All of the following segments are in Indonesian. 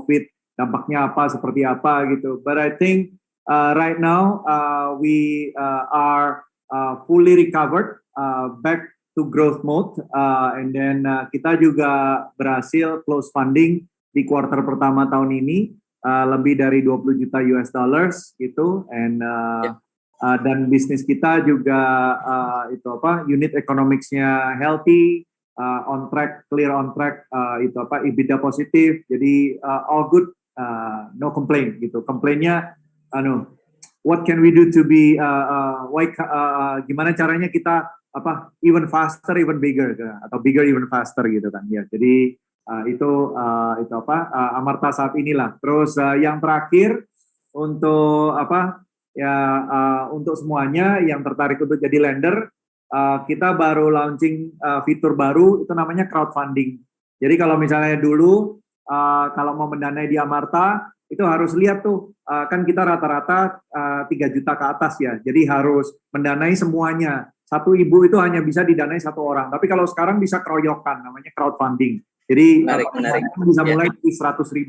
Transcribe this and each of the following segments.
COVID, dampaknya apa, seperti apa gitu. But I think right now we are fully recovered, back to growth mode, and then kita juga berhasil close funding di kuartal pertama tahun ini, lebih dari 20 juta US dollars gitu, and dan bisnis kita juga unit economics-nya healthy, on track, clear on track, EBITDA positif, jadi all good, no complaint gitu. Complainnya what can we do to be gimana caranya kita even faster, even bigger, atau bigger even faster gitu kan ya. Jadi Amarta saat inilah. Terus yang terakhir untuk untuk semuanya yang tertarik untuk jadi lender, kita baru launching fitur baru, itu namanya crowdfunding. Jadi kalau misalnya dulu kalau mau mendanai di Amarta itu harus lihat tuh, kan kita rata-rata 3 juta ke atas ya, jadi harus mendanai semuanya. Satu ibu itu hanya bisa didanai satu orang, tapi kalau sekarang bisa keroyokan, namanya crowdfunding. Jadi menarik. Bisa mulai di 100.000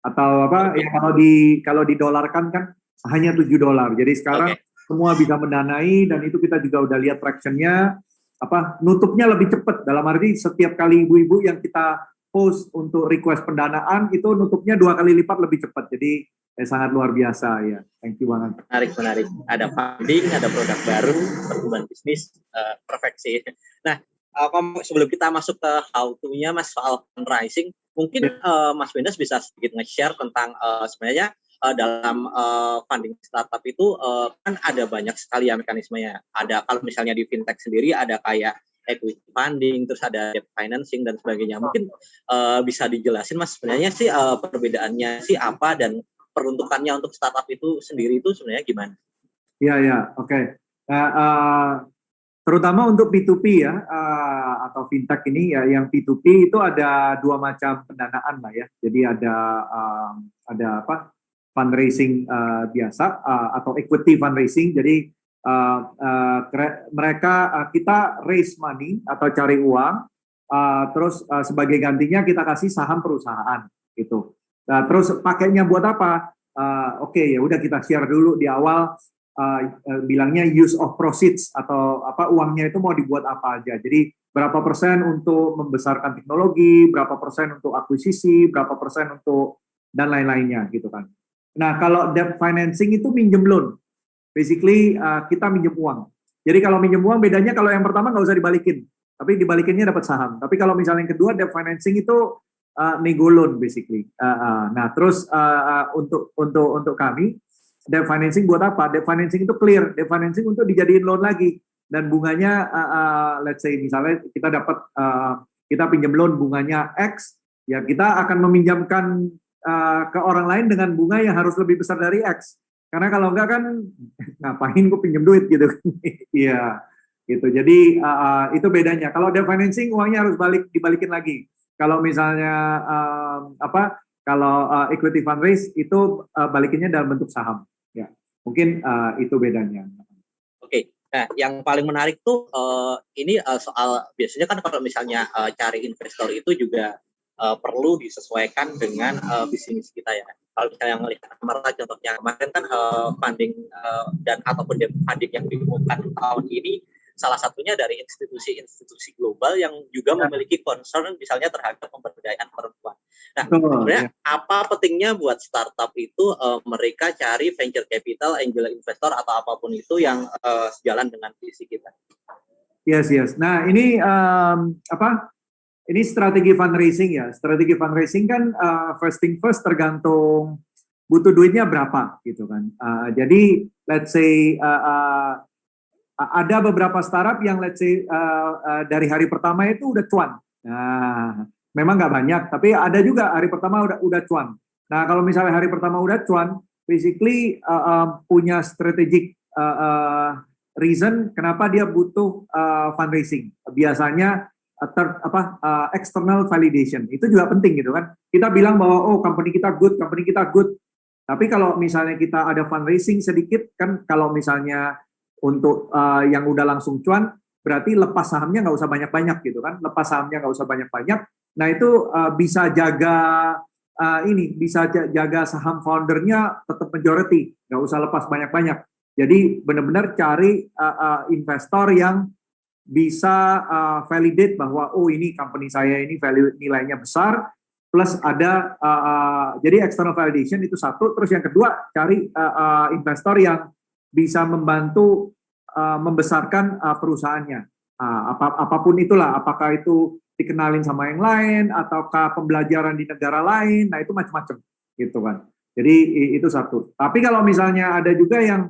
atau ya, kalau didolarkan kan hanya $7. Jadi sekarang semua bisa mendanai, dan itu kita juga udah lihat traction-nya, nutupnya lebih cepat, dalam arti setiap kali ibu-ibu yang kita post untuk request pendanaan itu nutupnya 2 kali lipat lebih cepat. Jadi sangat luar biasa ya. Thank you banget. Menarik. Ada funding, ada produk baru, pertumbuhan bisnis, perfect sih. Nah, sebelum kita masuk ke how to-nya Mas soal fundraising, mungkin Mas Wendas bisa sedikit nge-share tentang sebenarnya dalam funding startup itu kan ada banyak sekali ya mekanismenya. Ada kalau misalnya di fintech sendiri ada kayak equity funding, terus ada debt financing dan sebagainya. Mungkin bisa dijelasin Mas sebenarnya sih perbedaannya sih apa, dan peruntukannya untuk startup itu sendiri itu sebenarnya gimana? Ya, oke. Terutama untuk P2P ya, atau fintech ini ya, yang P2P itu ada 2 macam pendanaan lah ya. Jadi ada fundraising biasa atau equity fundraising. Jadi kita raise money atau cari uang, terus sebagai gantinya kita kasih saham perusahaan gitu. Nah, terus pakainya buat apa? Ya udah kita share dulu di awal, bilangnya use of proceeds, atau uangnya itu mau dibuat apa aja. Jadi berapa persen untuk membesarkan teknologi, berapa persen untuk akuisisi, berapa persen untuk dan lain-lainnya gitu kan. Nah, kalau debt financing itu minjem loan. Basically kita minjem uang. Jadi kalau minjem uang bedanya, kalau yang pertama nggak usah dibalikin, tapi dibalikinnya dapat saham. Tapi kalau misalnya yang kedua debt financing itu nego loan basically. Nah terus untuk kami debt financing buat apa? Debt financing itu clear. Debt financing untuk dijadiin loan lagi, dan bunganya let's say misalnya kita dapat kita pinjam loan bunganya X, ya kita akan meminjamkan ke orang lain dengan bunga yang harus lebih besar dari X. Karena kalau enggak kan ngapain gue pinjam duit gitu. Iya, gitu. Jadi itu bedanya. Kalau debt financing uangnya harus dibalikin lagi. Kalau misalnya kalau equity fundraise itu balikinnya dalam bentuk saham. Ya, mungkin itu bedanya. Oke. Nah, yang paling menarik tuh ini soal biasanya kan kalau misalnya cari investor itu juga perlu disesuaikan dengan bisnis kita ya. Kalau misalnya melihat Amarta contohnya kemarin kan funding dan ataupun funding yang diumumkan tahun ini salah satunya dari institusi-institusi global yang juga memiliki concern misalnya terhadap pemberdayaan perempuan. Nah, sebenarnya apa pentingnya buat startup itu mereka cari venture capital, angel investor atau apapun itu yang sejalan dengan visi kita? Yes. Nah, ini ini strategi fundraising ya. Strategi fundraising kan first thing first tergantung butuh duitnya berapa gitu kan. Jadi let's say ada beberapa startup yang let's say dari hari pertama itu udah cuan. Nah, memang nggak banyak, tapi ada juga hari pertama udah cuan. Nah, kalau misalnya hari pertama udah cuan, basically punya strategic reason kenapa dia butuh fundraising. Biasanya external validation itu juga penting gitu kan. Kita bilang bahwa company kita good. Tapi kalau misalnya kita ada fundraising sedikit kan, kalau misalnya untuk yang udah langsung cuan, berarti lepas sahamnya nggak usah banyak-banyak gitu kan. Lepas sahamnya nggak usah banyak-banyak. Nah itu bisa jaga ini bisa jaga saham foundernya tetap majority, nggak usah lepas banyak-banyak. Jadi benar-benar cari investor yang bisa validate bahwa oh ini company saya ini value nilainya besar, plus ada jadi external validation itu satu. Terus yang kedua cari investor yang bisa membantu membesarkan perusahaannya. Apapun itulah, apakah itu dikenalin sama yang lain ataukah pembelajaran di negara lain, nah itu macam-macam gitu kan. Jadi itu satu. Tapi kalau misalnya ada juga yang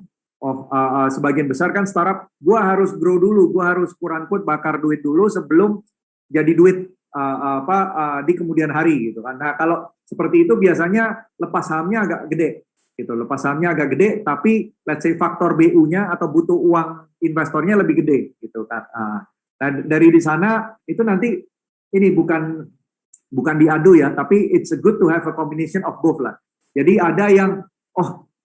sebagian besar kan startup, gua harus grow dulu, gua harus quote bakar duit dulu sebelum jadi duit di kemudian hari gitu kan. Nah kalau seperti itu biasanya lepas sahamnya agak gede gitu, lepas sahamnya agak gede, tapi let's say faktor BU-nya atau butuh uang investornya lebih gede gitu kan. Nah dari di sana itu nanti ini bukan diadu ya, tapi it's good to have a combination of both lah. Jadi ada yang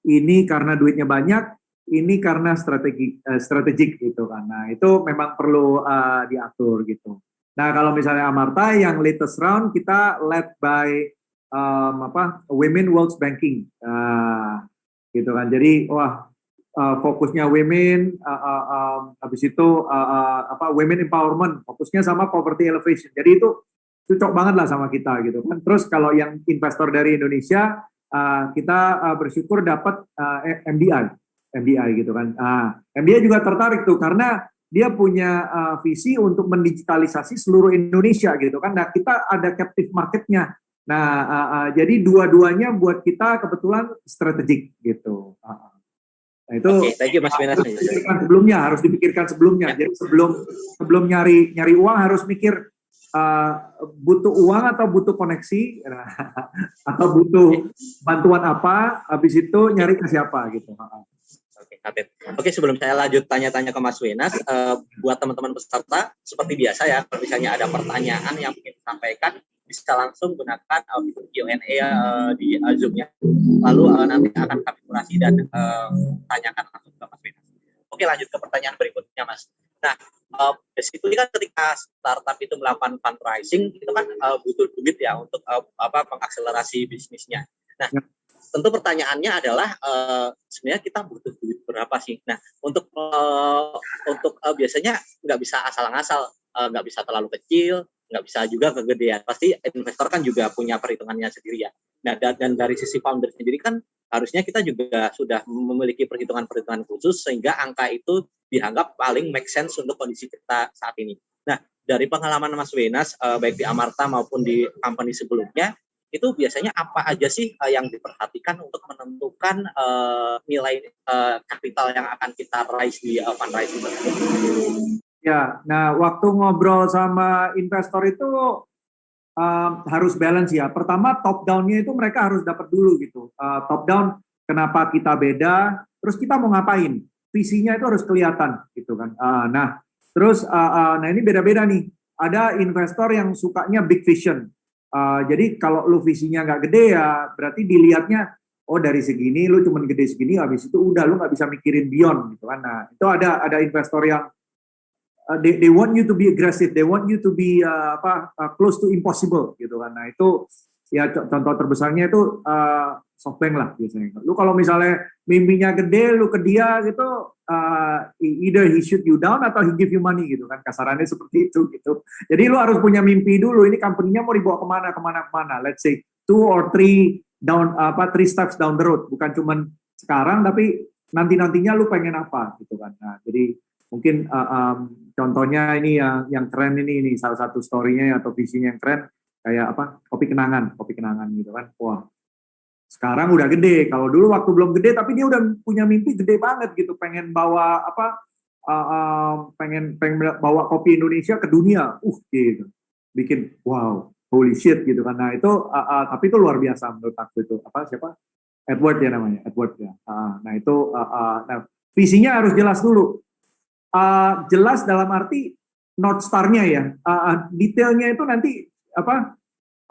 ini karena duitnya banyak, ini karena strategik gitu kan. Nah itu memang perlu diatur gitu. Nah kalau misalnya Amarta yang latest round kita led by Women Wealth Banking gitu kan. Jadi fokusnya women, habis itu women empowerment, fokusnya sama poverty elevation. Jadi itu cocok banget lah sama kita gitu kan. Terus kalau yang investor dari Indonesia, kita bersyukur dapat MDI gitu kan. MDI juga tertarik tuh karena dia punya visi untuk mendigitalisasi seluruh Indonesia gitu kan. Nah kita ada captive marketnya. Nah jadi dua-duanya buat kita kebetulan strategik gitu. Nah, itu thank you Mas Wenas. Harus dipikirkan sebelumnya. Jadi sebelum nyari uang harus mikir butuh uang atau butuh koneksi atau butuh bantuan apa, habis itu nyari ke siapa gitu. Oke, sebelum saya lanjut tanya-tanya ke Mas Wenas, buat teman-teman peserta seperti biasa ya, kalau misalnya ada pertanyaan yang ingin disampaikan bisa langsung gunakan Q&A di Zoom-nya. Lalu nanti akan kami kurasi dan tanyakan langsung ke Mas Wenas. Oke, lanjut ke pertanyaan berikutnya, Mas. Nah, basically kan ketika startup itu melakukan fundraising, itu kan butuh duit ya untuk mengakselerasi bisnisnya. Nah, tentu pertanyaannya adalah sebenarnya kita butuh duit berapa sih? Nah, untuk biasanya nggak bisa asal-ngasal, nggak bisa terlalu kecil, nggak bisa juga kegedean. Pasti investor kan juga punya perhitungannya sendiri ya. Nah, dan dari sisi founder sendiri kan harusnya kita juga sudah memiliki perhitungan-perhitungan khusus sehingga angka itu dianggap paling make sense untuk kondisi kita saat ini. Nah, dari pengalaman Mas Wenas, baik di Amarta maupun di company sebelumnya, itu biasanya apa aja sih yang diperhatikan untuk menentukan nilai kapital yang akan kita raise di fundraising tersebut? Ya, nah waktu ngobrol sama investor itu harus balance ya. Pertama top down-nya itu mereka harus dapat dulu gitu. Top down kenapa kita beda, terus kita mau ngapain? Visinya itu harus kelihatan gitu kan. Nah ini beda-beda nih. Ada investor yang sukanya big vision. Jadi kalau lu visinya nggak gede ya berarti dilihatnya dari segini lu cuma gede segini, habis itu udah lu nggak bisa mikirin beyond gitu kan. Nah itu ada investor yang they want you to be aggressive, they want you to be close to impossible gitu kan. Nah itu ya contoh terbesarnya itu SoftBank lah biasanya. Lu kalau misalnya mimpinya gede, lu ke dia gitu, either he shoot you down atau he give you money gitu kan, kasarannya seperti itu gitu. Jadi lu harus punya mimpi dulu, ini company-nya mau dibawa kemana. Let's say 2 or 3 steps down the road, bukan cuman sekarang tapi nantinya lu pengen apa gitu kan. Nah jadi mungkin contohnya ini yang keren ini salah satu story-nya atau visinya yang keren kayak kopi kenangan gitu kan. Wah sekarang udah gede, kalau dulu waktu belum gede tapi dia udah punya mimpi gede banget gitu, pengen bawa pengen bawa kopi Indonesia ke dunia, gitu, bikin wow holy shit gitu kan. Nah itu tapi itu luar biasa menurut aku itu siapa Edward ya namanya Edward ya. Nah itu nah, visinya harus jelas dulu, jelas dalam arti North Star-nya ya, detailnya itu nanti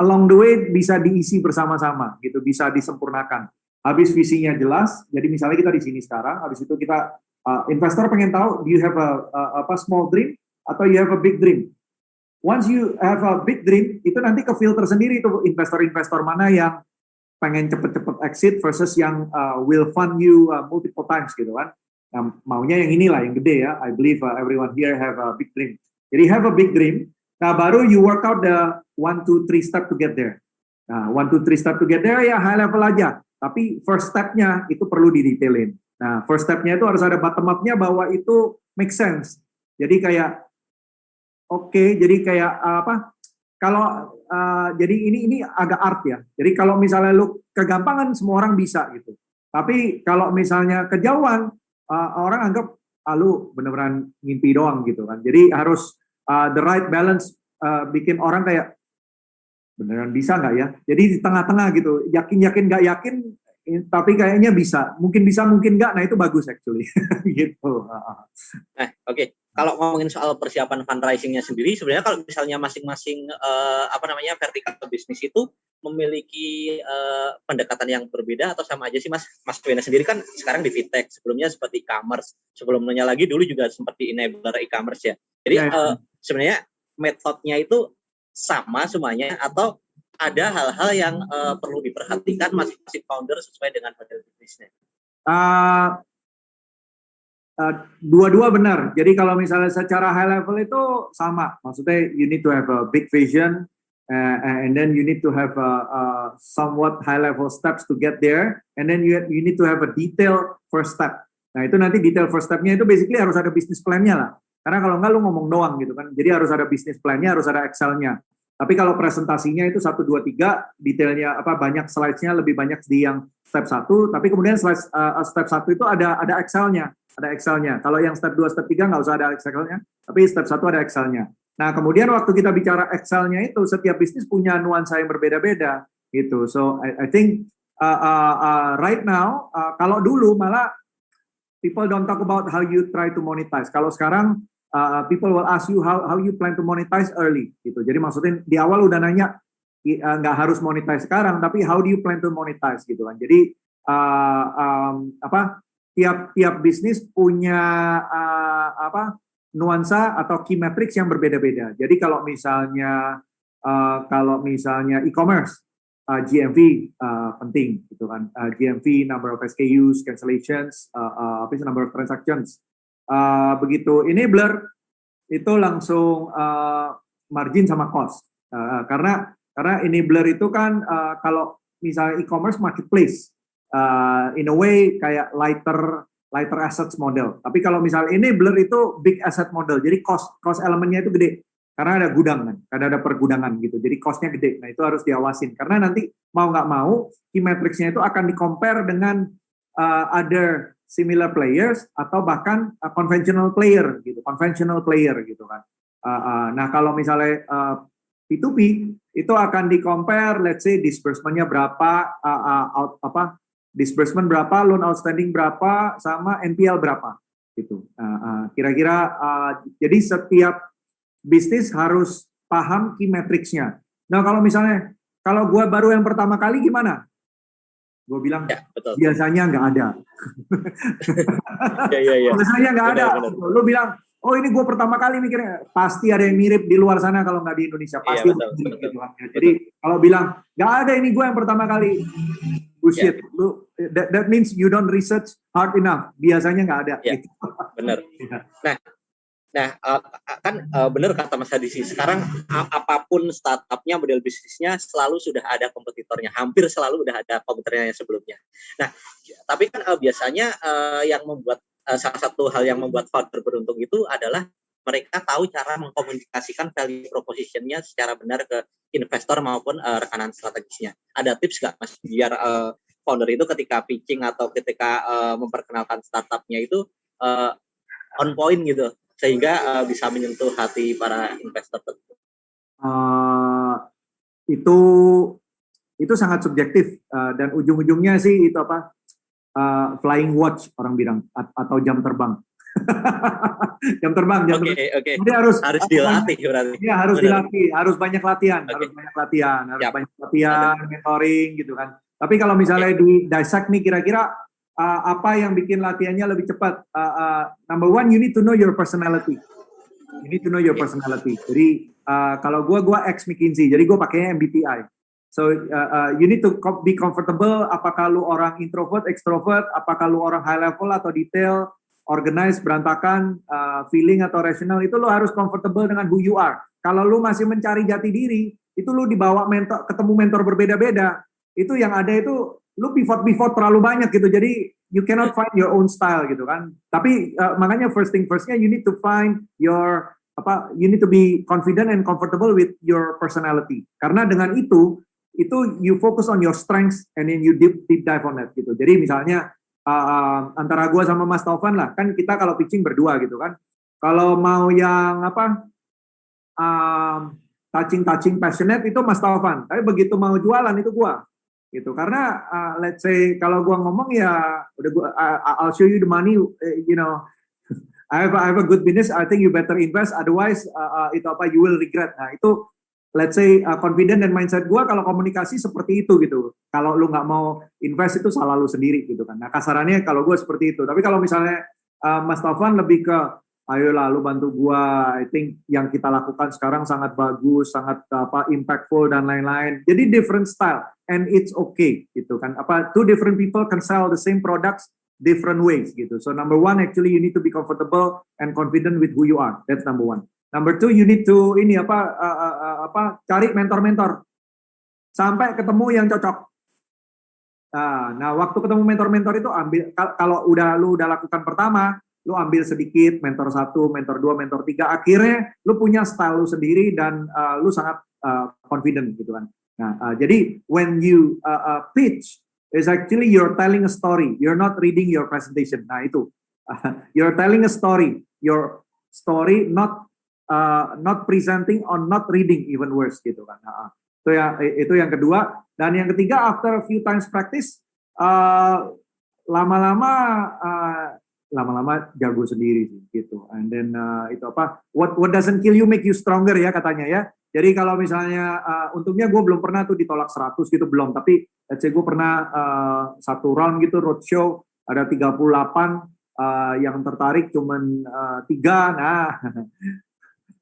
along the way bisa diisi bersama-sama gitu, bisa disempurnakan. Habis visinya jelas, jadi misalnya kita di sini sekarang, habis itu kita investor pengen tahu, do you have a small dream atau you have a big dream? Once you have a big dream, itu nanti ke filter sendiri tuh investor-investor mana yang pengen cepet-cepet exit versus yang will fund you multiple times gitu kan. Nah, maunya yang inilah yang gede ya. I believe everyone here have a big dream. Jadi have a big dream. Nah, baru you work out the 1, 2, 3 step to get there. Nah, 1, 2, 3 step to get there ya high level aja. Tapi first step-nya itu perlu didetailin. Nah, first step-nya itu harus ada bottom up-nya bahwa itu make sense. Jadi kayak jadi kayak apa? Kalau jadi ini agak art ya. Jadi kalau misalnya lu kegampangan semua orang bisa gitu. Tapi kalau misalnya kejauhan orang anggap lu beneran ngimpi doang gitu kan. Jadi harus the right balance bikin orang kayak beneran bisa nggak ya? Jadi di tengah-tengah gitu. Yakin nggak yakin tapi kayaknya bisa. Mungkin bisa, mungkin nggak. Nah itu bagus actually. gitu. Oke. Kalau ngomongin soal persiapan fundraising-nya sendiri, sebenarnya kalau misalnya masing-masing vertikal bisnis itu memiliki pendekatan yang berbeda atau sama aja sih Mas? Mas Wena sendiri kan sekarang di fintech, sebelumnya seperti e-commerce, sebelumnya lagi dulu juga seperti enabler e-commerce ya. Jadi sebenarnya metodenya itu sama semuanya atau ada hal-hal yang perlu diperhatikan masing-masing founder sesuai dengan model bisnisnya? Dua-dua benar. Jadi kalau misalnya secara high level itu sama. Maksudnya you need to have a big vision and then you need to have a somewhat high level steps to get there and then you need to have a detailed first step. Nah itu nanti detail first step-nya itu basically harus ada business plan-nya lah. Karena kalau enggak lu ngomong doang gitu kan. Jadi harus ada business plan-nya, harus ada Excel-nya. Tapi kalau presentasinya itu 1, 2, 3, detailnya banyak slides-nya lebih banyak di yang step 1, tapi kemudian step 1 itu ada Excel-nya. Ada Excel-nya. Kalau yang step 2, step 3 nggak usah ada Excel-nya, tapi step 1 ada Excel-nya. Nah, kemudian waktu kita bicara Excel-nya itu, setiap bisnis punya nuansa yang berbeda-beda, gitu. So, I think right now, kalau dulu malah people don't talk about how you try to monetize. Kalau sekarang, people will ask you how you plan to monetize early, gitu. Jadi maksudnya di awal udah nanya, nggak harus monetize sekarang, tapi how do you plan to monetize, gitu kan. Jadi, tiap bisnis punya nuansa atau key metrics yang berbeda-beda. Jadi kalau misalnya e-commerce GMV penting gitu kan. GMV, number of SKUs, cancellations, number of transactions. Begitu enabler itu langsung margin sama cost. Karena enabler itu kan kalau misalnya e-commerce marketplace in a way kayak lighter assets model. Tapi kalau misalnya enabler itu big asset model. Jadi cost elemennya itu gede. Karena ada gudang kan, ada pergudangan gitu. Jadi cost-nya gede. Nah, itu harus diawasin. Karena nanti mau nggak mau key metrics-nya itu akan di-compare dengan other similar players atau bahkan conventional player gitu. Conventional player gitu kan. Nah, kalau misalnya P2P itu akan di-compare let's say disbursement-nya berapa, disbursement berapa, loan outstanding berapa, sama NPL berapa, gitu. Kira-kira jadi setiap bisnis harus paham key metrics-nya. Nah kalau misalnya, kalau gue baru yang pertama kali gimana? Gue bilang, ya, betul. Biasanya nggak ada. Ya. Biasanya nggak ada. Lu bilang, oh ini gue pertama kali mikirnya, pasti ada yang mirip di luar sana kalau nggak di Indonesia. Pasti ya, betul. Gitu. Jadi kalau bilang, nggak ada ini gue yang pertama kali. Bullshit, that means you don't research hard enough. Biasanya nggak ada. Gitu. Benar. Nah, kan benar kata Mas Hadi sih. Sekarang apapun startupnya, model bisnisnya selalu sudah ada kompetitornya. Hampir selalu sudah ada kompetitornya sebelumnya. Nah, tapi kan biasanya yang membuat salah satu hal yang membuat founder beruntung itu adalah mereka tahu cara mengkomunikasikan value proposition-nya secara benar ke investor maupun rekanan strategisnya. Ada tips nggak Mas biar founder itu ketika pitching atau ketika memperkenalkan startupnya itu on point gitu sehingga bisa menyentuh hati para investor tersebut? Itu sangat subjektif dan ujung-ujungnya sih itu flying watch orang bilang atau jam terbang. jam terbang. Okay. Jadi harus dilatih berarti. Iya, harus dilatih, harus banyak latihan, harus banyak latihan, mentoring gitu kan. Tapi kalau misalnya di dissect nih kira-kira apa yang bikin latihannya lebih cepat? Number one, you need to know your personality. You need to know your personality. Jadi kalau gue ex McKinsey, jadi gue pakainya MBTI. So you need to be comfortable. Apakah lu orang introvert, extrovert, apakah lu orang high level atau detail, organized, berantakan, feeling atau rational, itu lu harus comfortable dengan who you are. Kalau lu masih mencari jati diri, itu lu dibawa mentor, ketemu mentor berbeda-beda. Itu yang ada itu lu pivot terlalu banyak gitu. Jadi you cannot find your own style gitu kan. Tapi makanya first thing firstnya you need to find your you need to be confident and comfortable with your personality. Karena dengan itu you focus on your strengths and then you deep dive on that gitu. Jadi misalnya antara gue sama Mas Taufan lah, kan kita kalau pitching berdua gitu kan. Kalau mau yang touching passionate itu Mas Taufan. Tapi begitu mau jualan itu gue gitu. Karena let's say kalau gue ngomong ya udah gua, I'll show you the money, you know. I have a good business. I think you better invest. Otherwise itu you will regret. Nah itu let's say confident dan mindset gue kalau komunikasi seperti itu gitu. Kalau lu nggak mau invest itu salah lu sendiri gitu kan. Nah kasarannya kalau gue seperti itu. Tapi kalau misalnya Mas Taufan lebih ke ayolah lu bantu gue. I think yang kita lakukan sekarang sangat bagus, sangat impactful dan lain-lain. Jadi different style and it's okay gitu kan. Two different people can sell the same products different ways gitu. So number one actually you need to be comfortable and confident with who you are. That's number one. Number two, you need to cari mentor-mentor sampai ketemu yang cocok. Nah, waktu ketemu mentor-mentor itu ambil kalau lu udah lakukan pertama, lu ambil sedikit mentor 1, mentor 2, mentor 3, akhirnya lu punya style lu sendiri dan lu sangat confident gitu kan. Nah, jadi when you pitch is actually you're telling a story, you're not reading your presentation. Nah, itu you're telling a story, your story not presenting or not reading, even worse gitu kan. Itu yang kedua. Dan yang ketiga, after a few times practice, lama-lama jago sendiri gitu. And then what doesn't kill you make you stronger ya katanya ya. Jadi kalau misalnya untungnya gue belum pernah tuh ditolak 100 gitu, belum. Tapi let's say gue pernah satu round gitu roadshow ada 38 yang tertarik cuman 3. Nah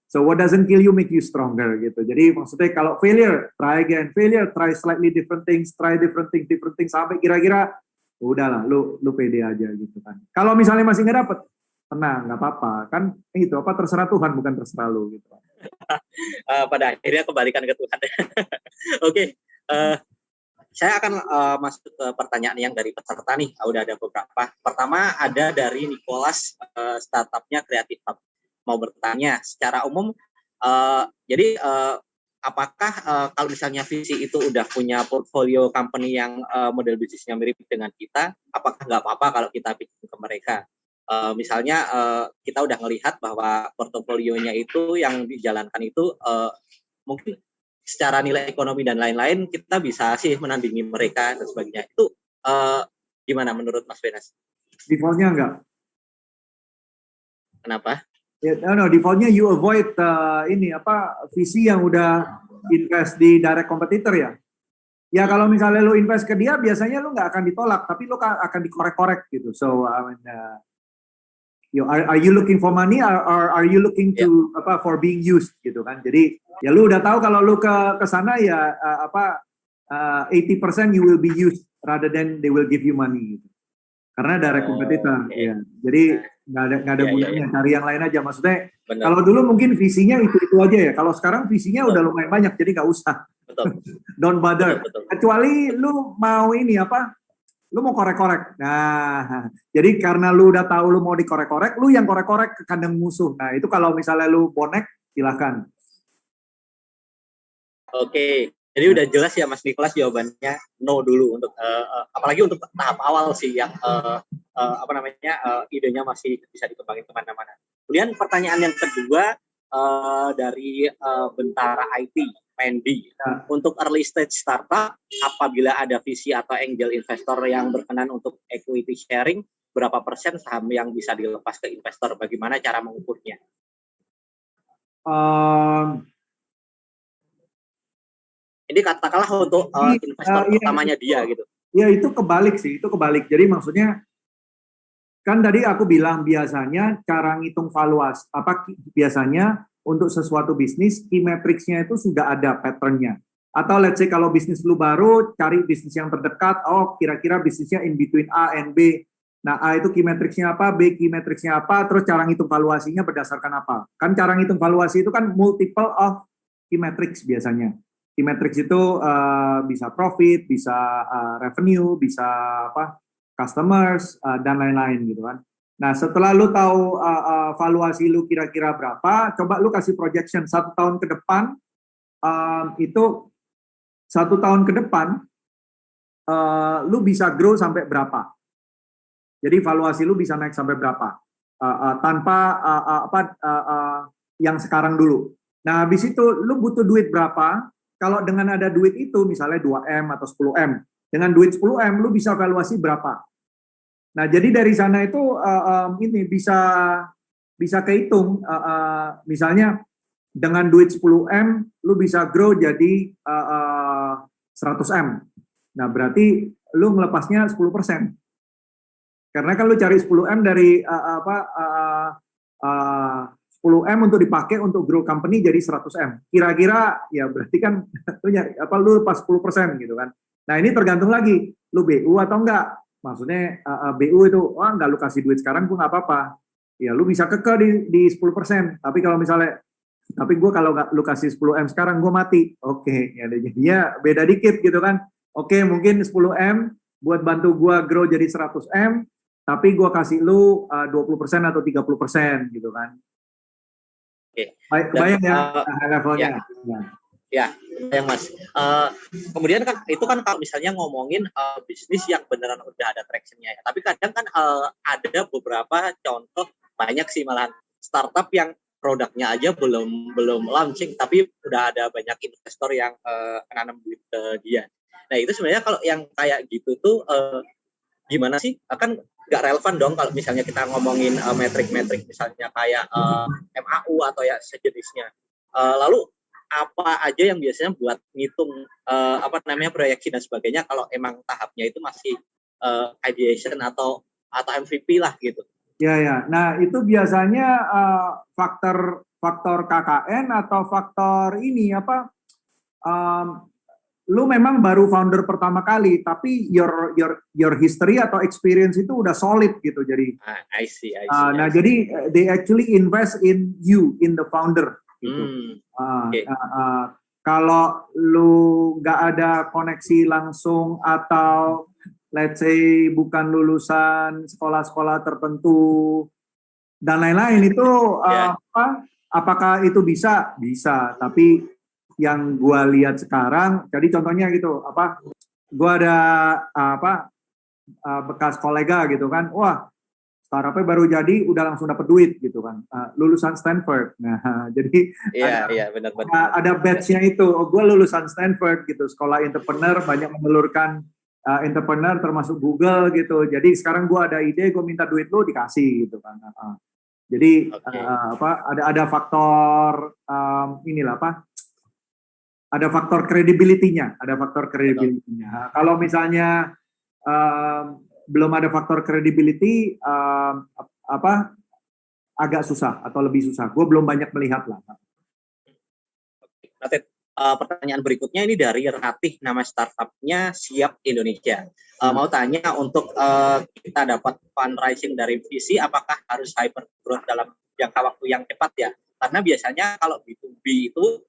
so what doesn't kill you make you stronger gitu. Jadi maksudnya kalau failure, try again. Failure, try slightly different things, try different things sampai kira-kira udahlah lu pede aja gitu kan. Kalau misalnya masih nggak dapet, tenang, nggak apa-apa. Kan itu terserah Tuhan bukan terserah lu gitu. Pada akhirnya kembalikan ke Tuhan. Oke. Saya akan masuk ke pertanyaan yang dari peserta nih. Udah ada beberapa. Pertama ada dari Nicholas, startupnya Creative Hub. Mau bertanya secara umum, jadi apakah kalau misalnya Visi itu udah punya portfolio company yang model bisnisnya mirip dengan kita, apakah nggak apa-apa kalau kita pitching ke mereka? Misalnya kita udah ngelihat bahwa portofolionya itu yang dijalankan itu mungkin secara nilai ekonomi dan lain-lain kita bisa sih menandingi mereka dan sebagainya. Itu gimana menurut Mas Benas? Defaultnya enggak. Kenapa? Defaultnya you avoid Visi yang udah invest di direct competitor ya. Ya kalau misalnya lu invest ke dia, biasanya lu nggak akan ditolak, tapi lu akan dikorek-korek gitu. So are you looking for money or are you looking to for being used gitu kan? Jadi ya lu udah tahu kalau lu ke sana ya 80% you will be used rather than they will give you money gitu. Karena direct competitor ya. Jadi nggak ada gunanya, cari yang lain aja. Maksudnya kalau dulu mungkin visinya itu aja ya. Kalau sekarang visinya udah lumayan banyak, jadi nggak usah. Betul. Don't bother. Betul. Kecuali lu mau lu mau korek-korek. Nah, jadi karena lu udah tahu lu mau dikorek-korek, lu yang korek-korek ke kandang musuh. Nah, itu kalau misalnya lu bonek, silakan. Oke. Jadi udah jelas ya Mas Nicholas jawabannya no dulu untuk apalagi untuk tahap awal sih yang idenya masih bisa dikembangin kemana-mana. Kemudian pertanyaan yang kedua dari Bentara IT, Mendy. Untuk early stage startup, apabila ada visi atau angel investor yang berkenan untuk equity sharing, berapa persen saham yang bisa dilepas ke investor? Bagaimana cara mengukurnya? Ini katakanlah untuk investor utamanya dia gitu. Ya itu kebalik sih, Jadi maksudnya kan tadi aku bilang biasanya cara ngitung valuasi biasanya untuk sesuatu bisnis key metrics-nya itu sudah ada pattern-nya. Atau let's say kalau bisnis lu baru, cari bisnis yang terdekat, oh kira-kira bisnisnya in between A and B. Nah, A itu key matrix-nya apa, B key matrix-nya apa, terus cara ngitung valuasinya berdasarkan apa. Kan cara ngitung valuasi itu kan multiple of key matrix biasanya. Key matrix itu bisa profit, bisa revenue, bisa apa, customers, dan lain-lain gitu kan. Nah, setelah lu tahu valuasi lu kira-kira berapa, coba lu kasih projection 1 tahun ke depan, itu 1 tahun ke depan, lu bisa grow sampai berapa. Jadi valuasi lu bisa naik sampai berapa, tanpa yang sekarang dulu. Nah, habis itu lu butuh duit berapa, kalau dengan ada duit itu, misalnya 2M atau 10M, dengan duit 10M, lu bisa valuasi berapa. Nah, jadi dari sana itu ini bisa kehitung, misalnya dengan duit 10M, lu bisa grow jadi 100M. Nah, berarti lu melepasnya 10%. Karena kan lu cari 10M dari 10M untuk dipakai untuk grow company jadi 100M. Kira-kira ya berarti kan lu lepas 10% gitu kan. Nah, ini tergantung lagi, lu BU atau enggak. Maksudnya BU itu, enggak, lu kasih duit sekarang pun nggak apa-apa. Ya, lu bisa kekeh di 10%. Tapi kalau misalnya gue kalau lu kasih 10M sekarang gue mati. Oke, ya jadinya beda dikit gitu kan. Oke, mungkin 10M buat bantu gue grow jadi 100M, tapi gue kasih lu 20% atau 30% gitu kan. Oke. Kebayang ya levelnya. Ya, yang Mas. Kemudian kan itu kan kalau misalnya ngomongin bisnis yang beneran udah ada traction-nya ya. Tapi kadang kan ada beberapa contoh, banyak sih malahan startup yang produknya aja belum launching, tapi udah ada banyak investor yang nanam duit ke dia. Nah, itu sebenarnya kalau yang kayak gitu tuh gimana sih? Kan nggak relevan dong kalau misalnya kita ngomongin metrik-metrik misalnya kayak MAU atau ya sejenisnya. Lalu apa aja yang biasanya buat ngitung proyeksi dan sebagainya kalau emang tahapnya itu masih ideation atau MVP lah gitu. Ya. Nah, itu biasanya faktor KKN atau faktor ini lu memang baru founder pertama kali, tapi your history atau experience itu udah solid gitu. Jadi I see. Nah, jadi they actually invest in you, in the founder gitu. Okay. Kalau lu nggak ada koneksi langsung atau let's say bukan lulusan sekolah-sekolah tertentu dan lain-lain itu apakah itu bisa? Bisa, tapi yang gua lihat sekarang, jadi contohnya gitu, gua ada bekas kolega gitu kan, wah startupnya baru jadi udah langsung dapat duit gitu kan, lulusan Stanford. Nah, jadi benar. Ada batch-nya itu, gue lulusan Stanford gitu, sekolah entrepreneur, banyak menelurkan entrepreneur termasuk Google gitu. Jadi sekarang gue ada ide, gue minta duit lu dikasih gitu kan. Jadi ada faktor ada faktor credibility-nya, Kalau misalnya belum ada faktor credibility, agak susah atau lebih susah. Gue belum banyak melihat lah. Pertanyaan berikutnya ini dari Ratih, nama startupnya Siap Indonesia. Mau tanya, untuk kita dapat fundraising dari VC, apakah harus hyper growth dalam jangka waktu yang cepat ya? Karena biasanya kalau B2B itu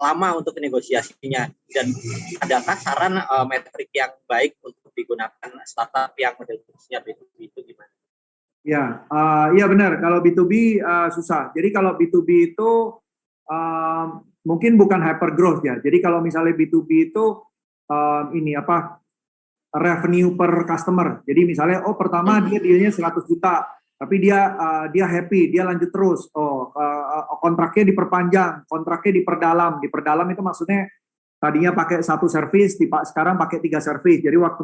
lama untuk negosiasinya, dan adakah saran metrik yang baik untuk digunakan startup yang negosiasinya B2B itu gimana? Ya benar, kalau B2B susah. Jadi kalau B2B itu mungkin bukan hyper growth ya. Jadi kalau misalnya B2B itu revenue per customer. Jadi misalnya pertama dia dealnya 100 juta, tapi dia happy, dia lanjut terus. Kontraknya diperpanjang, kontraknya diperdalam itu maksudnya tadinya pakai 1 service, sekarang pakai 3 service. Jadi waktu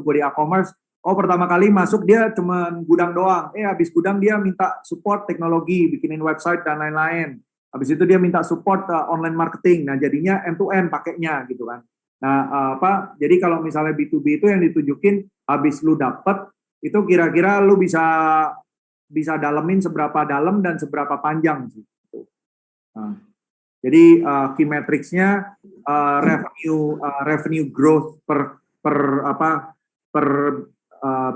gue di e-commerce, pertama kali masuk dia cuma gudang doang. Habis gudang dia minta support teknologi, bikinin website dan lain-lain. Habis itu dia minta support online marketing. Nah, jadinya end to end pakainya gitu kan. Nah, jadi kalau misalnya B2B itu yang ditunjukin habis lu dapet, itu kira-kira lu bisa dalemin seberapa dalam dan seberapa panjang sih. Jadi key metrics-nya revenue growth per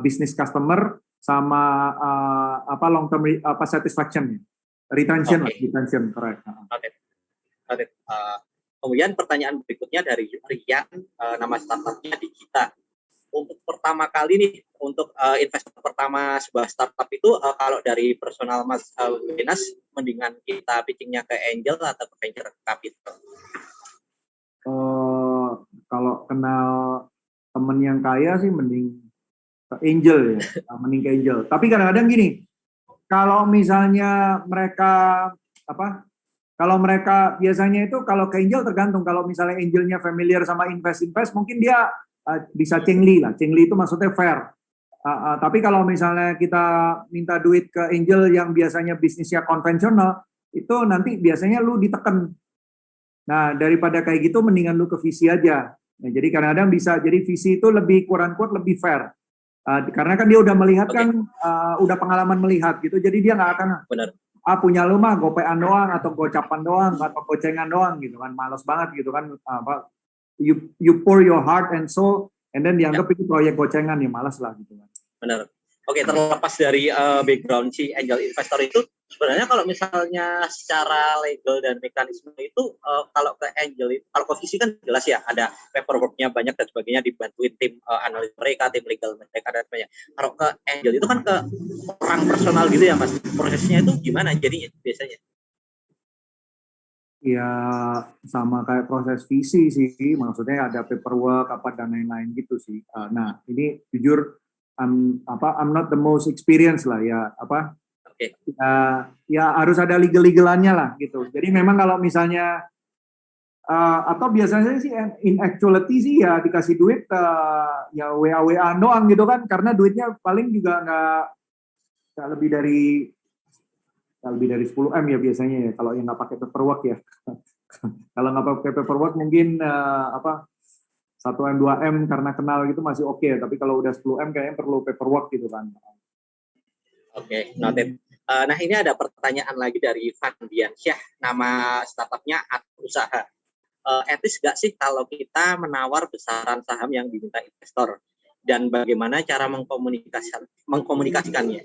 business customer sama long term satisfaction, retention, correct. Oke. Kemudian pertanyaan berikutnya dari Rian, nama startupnya Digita. Untuk pertama kali nih, untuk investor pertama sebuah startup itu, kalau dari personal Mas Wenas, mendingan kita pitchingnya ke angel atau ke venture capital? Kalau kenal temen yang kaya sih mending ke angel ya, mending ke angel. Tapi kadang-kadang gini, kalau misalnya mereka kalau mereka biasanya itu kalau ke angel tergantung. Kalau misalnya angelnya familiar sama invest, mungkin dia bisa cengli lah. Cengli itu maksudnya fair. Tapi kalau misalnya kita minta duit ke angel yang biasanya bisnisnya konvensional, itu nanti biasanya lu diteken. Nah, daripada kayak gitu mendingan lu ke VC aja. Nah, jadi kadang-kadang bisa, jadi VC itu lebih quote-unquote lebih fair. Karena kan dia udah melihat kan, udah pengalaman melihat gitu. Jadi dia nggak akan punya lu mah gopean doang atau gocapan doang atau gocengan doang gitu kan. Males banget gitu kan. You pour your heart and soul and then dianggap itu proyek gocengan, ya malas lah gitu kan. Benar. Oke, terlepas dari background si angel investor itu, sebenarnya kalau misalnya secara legal dan mekanisme itu, kalau ke angel itu, kalau ke VC kan jelas ya, ada paperwork-nya banyak dan sebagainya, dibantuin tim analis mereka, tim legal mereka dan sebagainya. Kalau ke angel itu kan ke orang personal gitu ya Mas, prosesnya itu gimana jadinya biasanya? Ya sama kayak proses VC sih, maksudnya ada paperwork dan lain-lain gitu sih. Nah ini jujur I'm not the most experienced lah ya ya harus ada legalannya lah gitu. Jadi memang kalau misalnya atau biasanya sih in actuality sih ya dikasih duit ya WA doang gitu kan, karena duitnya paling juga nggak lebih dari 10 M ya biasanya ya kalau yang nggak pakai paperwork ya. Kalau nggak pakai paperwork mungkin 1 M, 2 M karena kenal gitu masih oke, tapi kalau udah 10 M kayaknya perlu paperwork gitu kan. Oke, noted. Nah ini ada pertanyaan lagi dari Fandiansyah, nama startupnya Usaha. Etis nggak sih kalau kita menawar besaran saham yang diminta investor, dan bagaimana cara mengkomunikasikannya?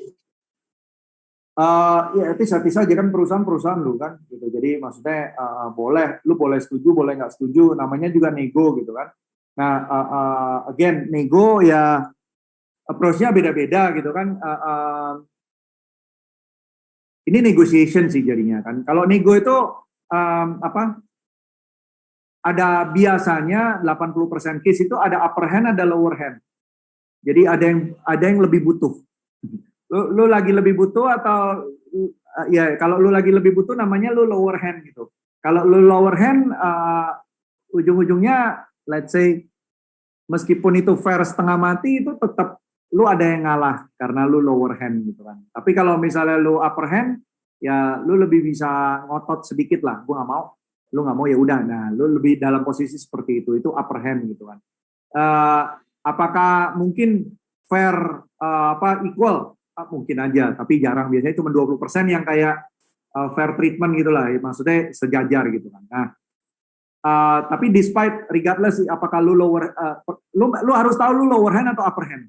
Ya etis aja kan perusahaan lu kan gitu. Jadi maksudnya lu boleh setuju, boleh nggak setuju, namanya juga nego gitu kan. Nah, again, nego ya approach-nya beda-beda gitu kan. Ini negotiation sih jadinya kan. Kalau nego itu ada biasanya 80% case itu ada upper hand, ada lower hand. Jadi ada yang lebih butuh. Lu lagi lebih butuh atau ya kalau lu lagi lebih butuh namanya lu lower hand gitu. Kalau lu lower hand ujung-ujungnya let's say meskipun itu fair setengah mati itu tetap lu ada yang ngalah karena lu lower hand gitu kan. Tapi kalau misalnya lu upper hand ya lu lebih bisa ngotot sedikit lah. Gua nggak mau, lu nggak mau ya udah. Nah, lu lebih dalam posisi seperti itu upper hand gitu kan. Apakah mungkin fair equal? Mungkin aja, tapi jarang. Biasanya cuma 20% yang kayak fair treatment gitulah, maksudnya sejajar gitu kan. Nah, tapi despite regardless apakah lu lower, lu harus tahu lu lower hand atau upper hand,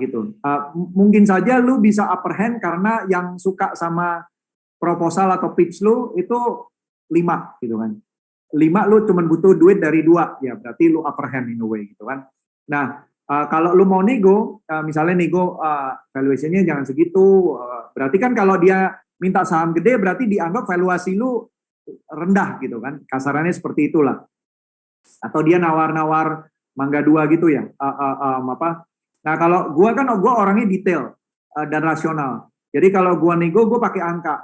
gitu. Mungkin saja lu bisa upper hand karena yang suka sama proposal atau pitch lu itu 5 gitu kan. 5 lu cuma butuh duit dari 2, ya berarti lu upper hand in a way gitu kan. Nah, kalau lu mau nego, misalnya nego valuation-nya jangan segitu, berarti kan kalau dia minta saham gede berarti dianggap valuasi lu rendah gitu kan, kasarannya seperti itulah. Atau dia nawar-nawar mangga 2 gitu ya. Nah kalau gua orangnya detail dan rasional. Jadi kalau gua nego, gua pakai angka.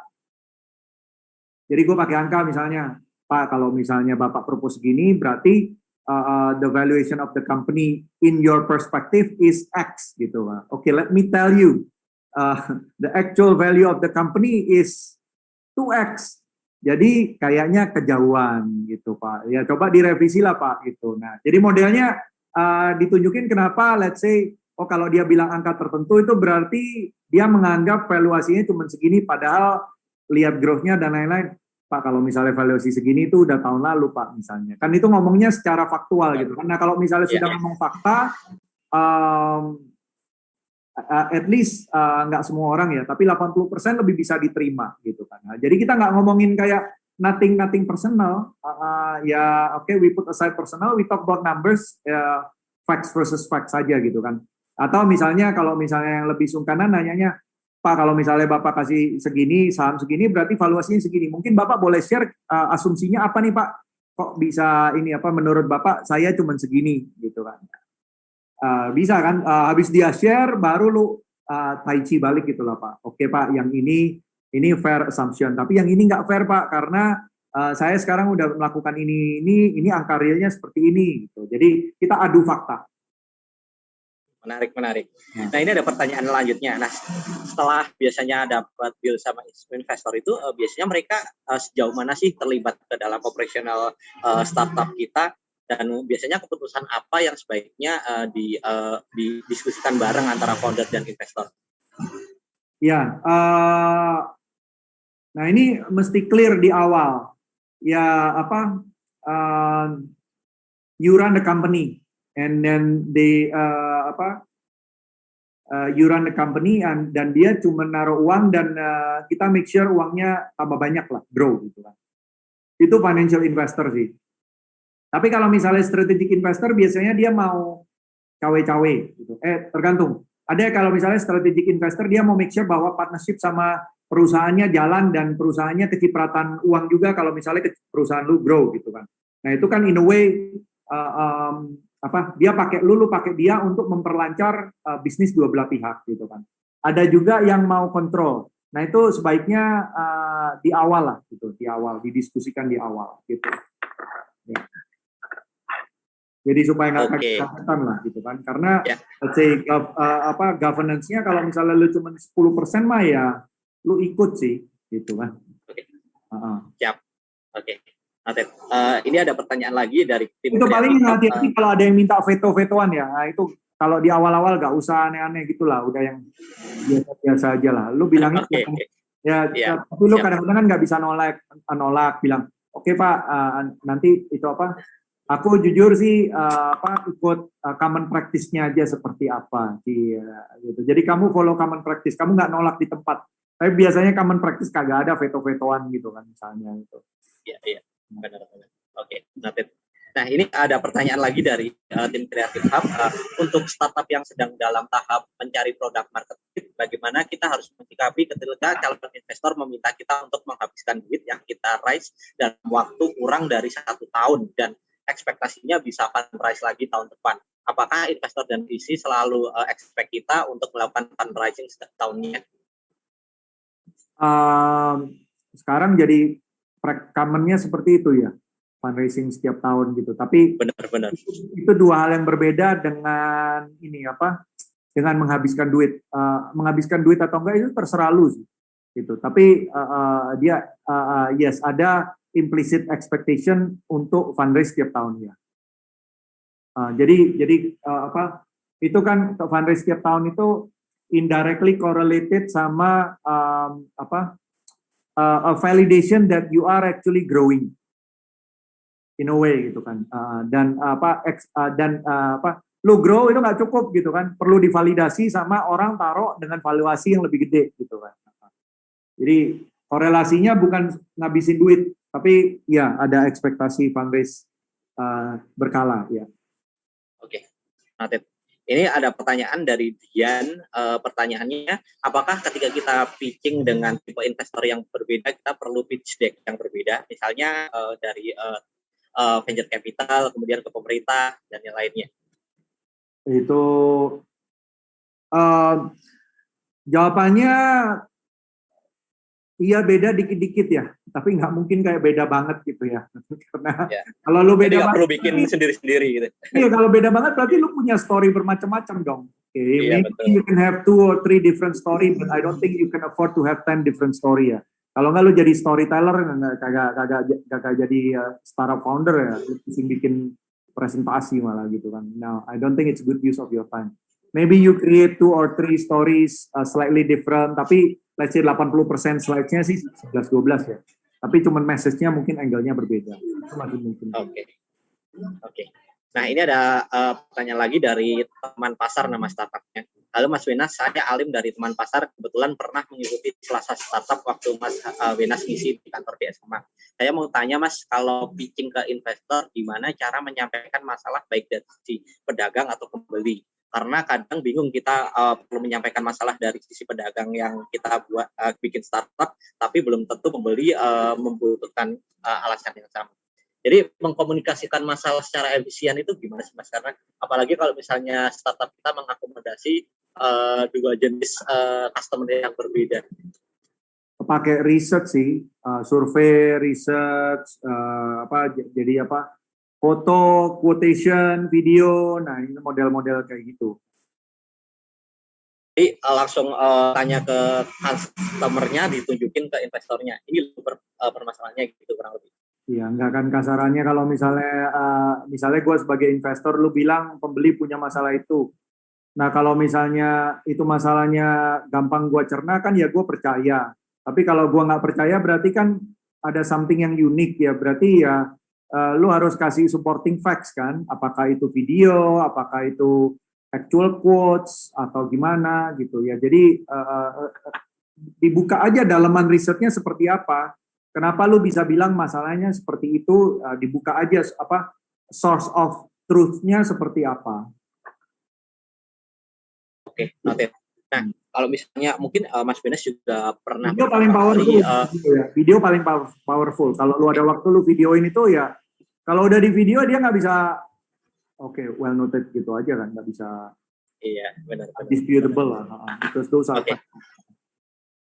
Jadi gua pakai angka misalnya, Pak kalau misalnya Bapak propose gini berarti the valuation of the company in your perspective is X gitu. Okay, let me tell you, the actual value of the company is 2X. Jadi kayaknya kejauhan gitu Pak. Ya coba direvisi lah Pak gitu. Nah, jadi modelnya ditunjukin kenapa let's say kalau dia bilang angka tertentu itu berarti dia menganggap valuasinya cuma segini padahal lihat growth-nya dan lain-lain. Pak kalau misalnya valuasi segini itu udah tahun lalu Pak misalnya. Kan itu ngomongnya secara faktual gitu. Karena kalau misalnya sudah ngomong fakta, at least nggak semua orang ya, tapi 80% lebih bisa diterima gitu kan. Nah, jadi kita nggak ngomongin kayak nothing personal. Ya oke, we put aside personal, we talk about numbers, facts versus facts saja gitu kan. Atau misalnya kalau misalnya yang lebih sungkanan nanyanya, Pak kalau misalnya Bapak kasih segini, saham segini berarti valuasinya segini. Mungkin Bapak boleh share asumsinya apa nih Pak? Kok bisa ini apa menurut Bapak saya cuma segini gitu kan. Bisa kan, habis dia share baru lu tai chi balik gitu lah Pak. Oke Pak, yang ini fair assumption, tapi yang ini nggak fair Pak karena saya sekarang udah melakukan ini angka realnya seperti ini gitu. Jadi kita adu fakta. Menarik. Nah ini ada pertanyaan selanjutnya. Nah setelah biasanya dapat deal sama investor itu, biasanya mereka sejauh mana sih terlibat ke dalam operasional startup kita, dan biasanya keputusan apa yang sebaiknya didiskusikan bareng antara founder dan investor? Ya, nah ini mesti clear di awal. Ya apa? You run the company. And then you run the company dan dia cuma naruh uang dan kita make sure uangnya tambah banyak lah, grow gitu kan. Itu financial investor sih. Tapi kalau misalnya strategic investor biasanya dia mau cawe-cawe gitu. Tergantung. Ada kalau misalnya strategic investor dia mau make sure bahwa partnership sama perusahaannya jalan dan perusahaannya kecipratan uang juga kalau misalnya perusahaan lu grow gitu kan. Nah, itu kan in a way dia pakai lu pakai dia untuk memperlancar bisnis dua belah pihak gitu kan. Ada juga yang mau kontrol. Nah itu sebaiknya di awal lah gitu, didiskusikan di awal gitu. Ya. Jadi supaya nggak kesulitan lah gitu kan. Karena let's say governance-nya kalau misalnya lu cuma 10% mah ya lu ikut sih gitu kan. Siap. Oke. Ini ada pertanyaan lagi dari tim. Itu paling hati-hati kalau ada yang minta veto-vetoan ya. Nah, itu kalau di awal-awal gak usah aneh-aneh gitulah, udah yang biasa-biasa aja lah. Lu bilangnya tapi lu kadang-kadang kan nggak bisa nolak bilang, oke Pak, nanti itu apa? Aku jujur sih ikut common practice-nya aja seperti apa gitu. Jadi kamu follow common practice, kamu nggak nolak di tempat. Tapi biasanya common practice kagak ada veto-vetoan gitu kan misalnya itu. Iya. Benar. Oke, noted. Nah, ini ada pertanyaan lagi dari tim Creative Hub. Untuk startup yang sedang dalam tahap mencari produk market fit, bagaimana kita harus menyikapi ketika calon investor meminta kita untuk menghabiskan duit yang kita raise dalam waktu kurang dari 1 tahun dan ekspektasinya bisa fundraise lagi tahun depan. Apakah investor dan VC selalu expect kita untuk melakukan fundraising setiap tahunnya? Sekarang jadi commonnya seperti itu ya, fundraising setiap tahun gitu. Tapi benar. Itu dua hal yang berbeda dengan dengan menghabiskan duit. Menghabiskan duit atau enggak itu terserah lu sih. Gitu. Tapi yes ada implicit expectation untuk fundraise setiap tahun ya. Jadi itu kan fundraise setiap tahun itu indirectly correlated sama a validation that you are actually growing in a way gitu kan. Lu grow itu nggak cukup gitu kan, perlu divalidasi sama orang taruh dengan valuasi yang lebih gede gitu kan. Jadi korelasinya bukan ngabisin duit, tapi ya ada ekspektasi fundraise berkala ya. Oke, noted. Ini ada pertanyaan dari Dian. Pertanyaannya, apakah ketika kita pitching dengan tipe investor yang berbeda, kita perlu pitch deck yang berbeda? Misalnya dari venture capital, kemudian ke pemerintah, dan yang lainnya. Itu jawabannya iya beda dikit-dikit ya, tapi nggak mungkin kayak beda banget gitu ya. Karena kalau lu beda banget, perlu bikin sendiri-sendiri gitu. Iya, kalau beda banget berarti lu punya story bermacam-macam dong. Maybe you can have 2 or 3 different story, but I don't think you can afford to have 10 different story ya. Kalau nggak lu jadi storyteller, kagak jadi startup founder ya, lu bikin presentasi malah gitu kan. No, I don't think it's good use of your time. Maybe you create 2 or 3 stories slightly different, tapi let's say 80% slide-nya sih 11-12 ya. Tapi cuman message-nya mungkin angle-nya berbeda. Itu masih mungkin. Oke. Nah, ini ada pertanyaan lagi dari teman pasar nama startupnya. Halo Mas Wenas, saya Alim dari teman pasar. Kebetulan pernah mengikuti Selasa Startup waktu Mas Wenas ngisi di kantor di SMA. Saya mau tanya Mas, kalau pitching ke investor, gimana cara menyampaikan masalah baik dari si pedagang atau pembeli? Karena kadang bingung kita perlu menyampaikan masalah dari sisi pedagang yang kita buat bikin startup, tapi belum tentu pembeli membutuhkan alasan yang sama. Jadi mengkomunikasikan masalah secara efisien itu gimana sih Mas? Karena apalagi kalau misalnya startup kita mengakomodasi dua jenis customer yang berbeda. Pakai research sih, survei, research, jadi foto, quotation, video, nah ini model-model kayak gitu. Jadi langsung tanya ke customer-nya, ditunjukin ke investornya. Ini permasalahannya gitu kurang lebih. Iya, enggak kan kasarannya kalau misalnya gue sebagai investor, lu bilang pembeli punya masalah itu. Nah kalau misalnya itu masalahnya gampang gue cerna kan ya gue percaya. Tapi kalau gue nggak percaya berarti kan ada something yang unik ya. Berarti ya lu harus kasih supporting facts kan. Apakah itu video, apakah itu actual quotes atau gimana gitu ya. Jadi dibuka aja dalaman risetnya seperti apa. Kenapa lu bisa bilang masalahnya seperti itu, dibuka aja source of truth-nya seperti apa. Oke, noted. Nah, kalau misalnya mungkin Mas Benes juga pernah video paling powerful, video paling powerful. Kalau lu ada waktu lu videoin itu ya, kalau udah di video dia nggak bisa, well noted gitu aja kan, nggak bisa. Iya, benar. Disputable lah, because those are facts.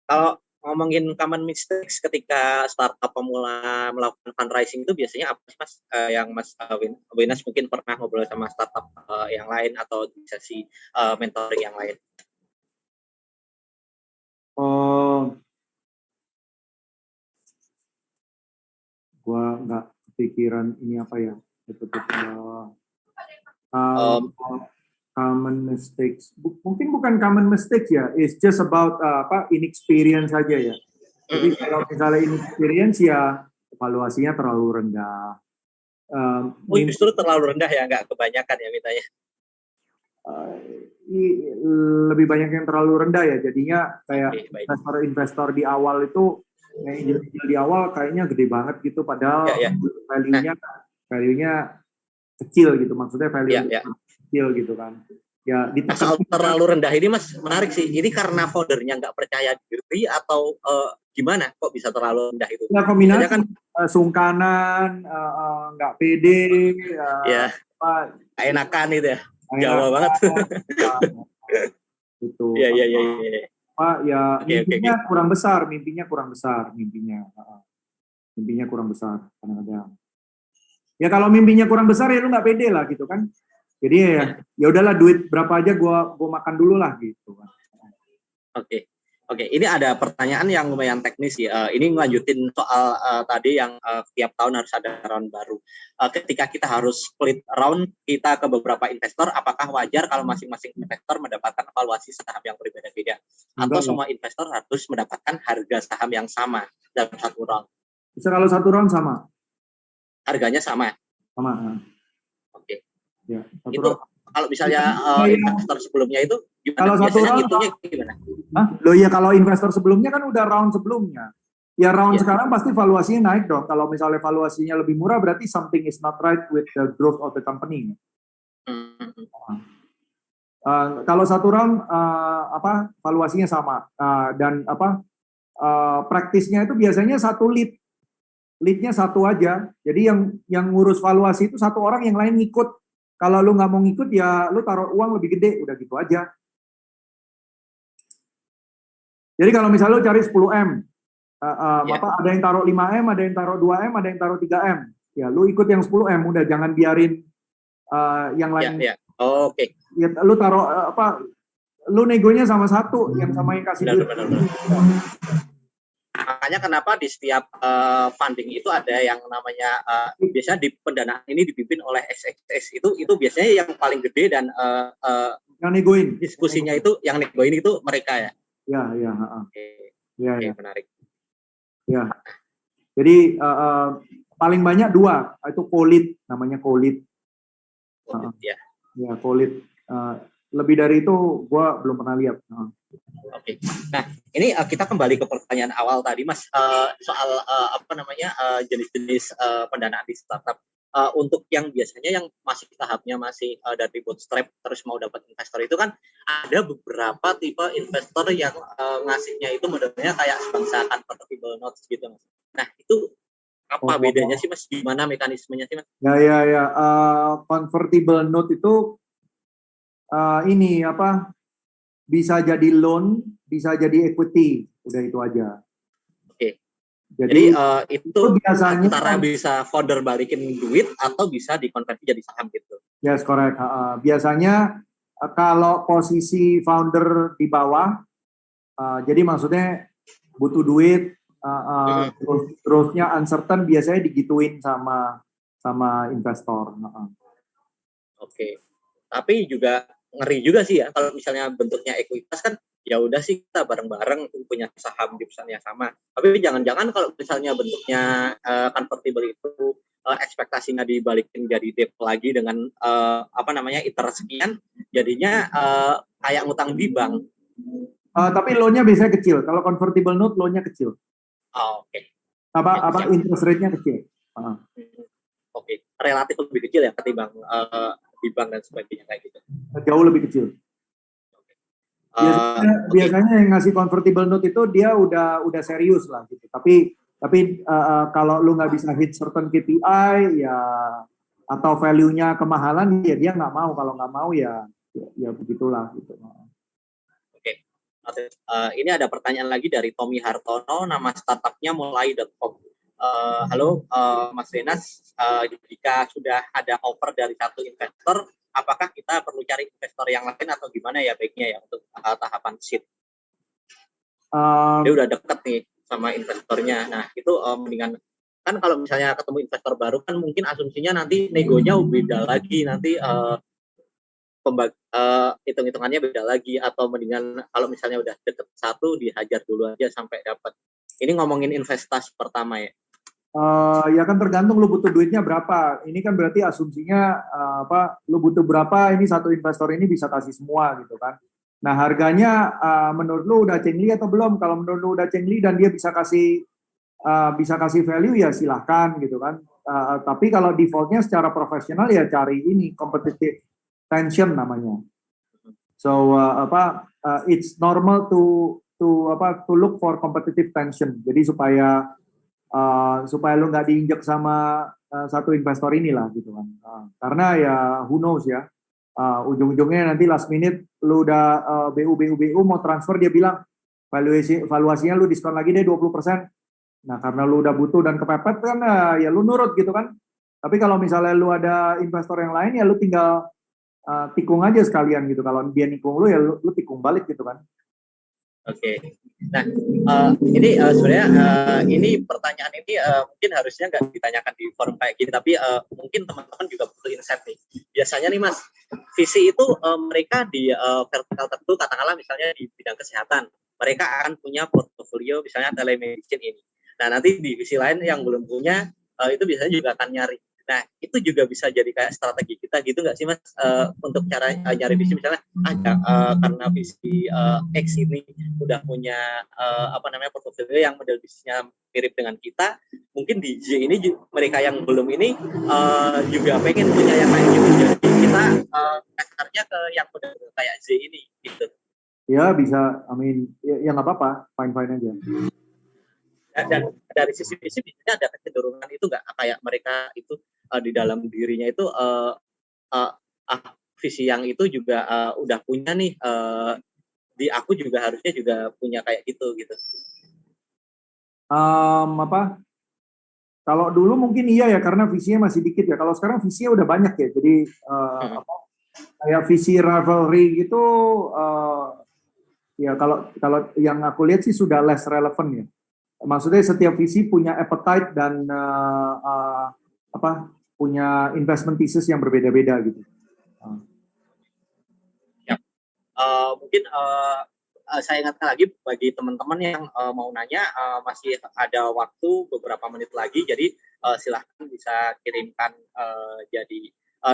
Kalau ngomongin common mistakes ketika startup pemula melakukan fundraising itu biasanya apa sih Mas? Yang Mas Wenas mungkin pernah ngobrol sama startup yang lain atau di sesi mentoring yang lain? Gua nggak kepikiran ini apa ya, common mistakes. Mungkin bukan common mistakes ya, it's just about inexperience saja ya. Jadi kalau misalnya inexperience ya evaluasinya terlalu rendah. Justru terlalu rendah ya, nggak kebanyakan ya mintanya. Lebih banyak yang terlalu rendah ya, jadinya kayak investor di awal itu di awal kayaknya gede banget gitu, padahal value-nya kecil gitu, maksudnya value kecil gitu kan. Ya, soal terlalu rendah ini Mas menarik sih. Ini karena foundernya nggak percaya diri atau gimana kok bisa terlalu rendah itu? Ya kombinasi kan sungkanan, nggak pede, enakan itu ya. Jawa banget. Gitu. Iya. Mimpinya kurang besar, mimpinya kurang besar kadang-kadang. Ya kalau mimpinya kurang besar ya lu nggak pede lah gitu kan. Jadi ya udahlah, duit berapa aja gua makan dulu lah gitu kan. Oke, ini ada pertanyaan yang lumayan teknis ya. Ini ngelanjutin soal tadi yang tiap tahun harus ada round baru. Ketika kita harus split round kita ke beberapa investor, apakah wajar kalau masing-masing investor mendapatkan valuasi saham yang berbeda-beda? Atau semua investor harus mendapatkan harga saham yang sama dalam satu round? Bisa kalau satu round sama. Harganya sama? Sama. Oke. Ya, itu kalau misalnya investor sebelumnya itu gimana? Kalau satu round gimana? Loh ya, kalau investor sebelumnya kan udah round sebelumnya. Ya round sekarang pasti valuasinya naik dong. Kalau misalnya valuasinya lebih murah berarti something is not right with the growth of the company. Kalau satu round valuasinya sama dan praktisnya itu biasanya satu leadnya satu aja. Jadi yang ngurus valuasi itu satu orang, yang lain ngikut. Kalau lu nggak mau ngikut ya lu taruh uang lebih gede, udah gitu aja. Jadi kalau misalnya lu cari 10M, ada yang taruh 5M, ada yang taruh 2M, ada yang taruh 3M. Ya lu ikut yang 10M, udah jangan biarin yang lain. Oke. Ya, lu taruh lu negonya sama satu, yang sama yang kasih duit. Makanya kenapa di setiap funding itu ada yang namanya biasanya di pendanaan ini dipimpin oleh SXS, itu biasanya yang paling gede dan yang negoin diskusinya itu yang negoin itu mereka ya. Ya. Oke, menarik. Ya. Jadi paling banyak 2, itu Colit, namanya Colit. Ya. Ya, Colit. Lebih dari itu gue belum pernah lihat. Oke. Nah, ini kita kembali ke pertanyaan awal tadi, Mas, soal jenis-jenis pendanaan di startup. Untuk yang biasanya yang masih tahapnya masih dari bootstrap terus mau dapat investor itu kan ada beberapa tipe investor yang ngasihnya itu modelnya kayak sebangsakan convertible notes gitu, Mas. Nah, itu apa bedanya sih, Mas? Gimana mekanismenya sih, Mas? Ya. Convertible note itu ini bisa jadi loan, bisa jadi equity, udah itu aja. Oke. Jadi itu biasanya antara bisa founder balikin duit atau bisa dikonversi jadi saham gitu. Yes, correct. Biasanya kalau posisi founder di bawah, jadi maksudnya butuh duit, terusnya uncertain, biasanya digituin sama investor. Oke. Tapi juga ngeri juga sih ya kalau misalnya bentuknya ekuitas kan ya udah sih kita bareng-bareng punya saham di perusahaan yang sama. Tapi jangan-jangan kalau misalnya bentuknya convertible itu ekspektasinya dibalikin jadi debt lagi dengan ITER sekian, jadinya kayak ngutang di bank. Tapi loan-nya biasanya kecil. Kalau convertible note loan-nya kecil. Oke. Interest rate-nya kecil. Oke. Relatif lebih kecil ya ketimbang di bank dan sebagainya kayak gitu. Jauh lebih kecil. Biasanya yang ngasih convertible note itu dia udah serius lah gitu. Tapi kalau lu nggak bisa hit certain KPI ya atau value-nya kemahalan ya dia nggak mau. Kalau nggak mau ya begitulah gitu. Oke. Ini ada pertanyaan lagi dari Tommy Hartono, nama startupnya mulai.com. Halo Mas Renas, jika sudah ada offer dari satu investor, apakah kita perlu cari investor yang lain atau gimana ya baiknya ya untuk tahapan seed? Dia udah deket nih sama investornya. Nah itu mendingan kan kalau misalnya ketemu investor baru kan mungkin asumsinya nanti negonya beda lagi, nanti hitung-hitungannya beda lagi, atau mendingan kalau misalnya udah deket satu dihajar dulu aja sampai dapat. Ini ngomongin investasi pertama ya. Ya kan tergantung lu butuh duitnya berapa. Ini kan berarti asumsinya lu butuh berapa, ini satu investor ini bisa kasih semua gitu kan. Nah harganya menurut lu udah cengli atau belum? Kalau menurut lu udah cengli dan dia bisa kasih value ya silahkan gitu kan. Tapi kalau defaultnya secara profesional ya cari ini competitive tension namanya. So it's normal to look for competitive tension. Jadi supaya lu nggak diinjak sama satu investor inilah gitu kan. Karena ya who knows ya, ujung-ujungnya nanti last minute lu udah BU mau transfer, dia bilang valuasinya lu diskon lagi deh 20%. Nah karena lu udah butuh dan kepepet kan ya lu nurut gitu kan. Tapi kalau misalnya lu ada investor yang lain ya lu tinggal tikung aja sekalian gitu. Kalau dia nikung lu ya lu tikung balik gitu kan. Oke. Nah, ini sebenarnya ini pertanyaan ini mungkin harusnya nggak ditanyakan di forum kayak gini, tapi mungkin teman-teman juga perlu insight nih. Biasanya nih Mas, visi itu mereka di vertikal tertentu, katakanlah misalnya di bidang kesehatan, mereka akan punya portofolio misalnya telemedicine ini. Nah, nanti di visi lain yang belum punya, itu biasanya juga akan nyari. Nah, itu juga bisa jadi kayak strategi kita gitu nggak sih Mas, untuk cara nyari visi misalnya karena visi X ini udah punya portofolio yang model bisnisnya mirip dengan kita, mungkin di Z ini mereka yang belum ini juga pengen punya yang lain gitu, jadi kita kasarnya ke yang model kayak Z ini gitu. Ya bisa, ya nggak apa-apa, fine aja. Dan dari sisi visi biasanya ada kecenderungan itu nggak, kayak mereka itu di dalam dirinya itu visi yang itu juga udah punya nih, di aku juga harusnya juga punya kayak gitu. Kalau dulu mungkin iya ya karena visinya masih dikit ya. Kalau sekarang visinya udah banyak ya. Jadi kayak visi rivalry gitu ya kalau yang aku lihat sih sudah less relevant ya. Maksudnya setiap visi punya appetite dan punya investment thesis yang berbeda-beda gitu. Mungkin saya ingatkan lagi bagi teman-teman yang mau nanya, masih ada waktu beberapa menit lagi, jadi silahkan bisa kirimkan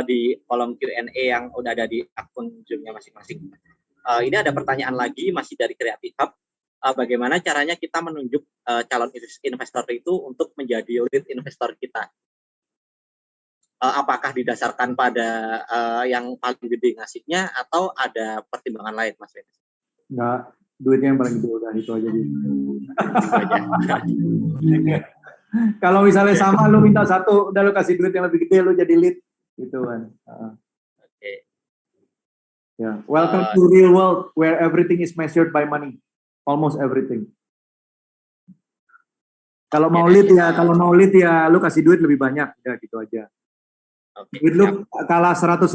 di kolom Q&A yang udah ada di akun Zoom-nya masing-masing. Ini ada pertanyaan lagi masih dari Creative Hub. Bagaimana caranya kita menunjuk calon investor itu untuk menjadi lead investor kita? Apakah didasarkan pada yang paling gede ngasihnya atau ada pertimbangan lain, Mas Venus? Enggak, duitnya yang paling gede, udah itu aja. Kalau misalnya sama, lu minta satu, udah lu kasih duit yang lebih gede, lu jadi lead, gitu kan. Oke. Yeah. Welcome to real world where everything is measured by money, almost everything. Kalau mau lead ya, lu kasih duit lebih banyak, ya gitu aja. Duit lu kalah 100.000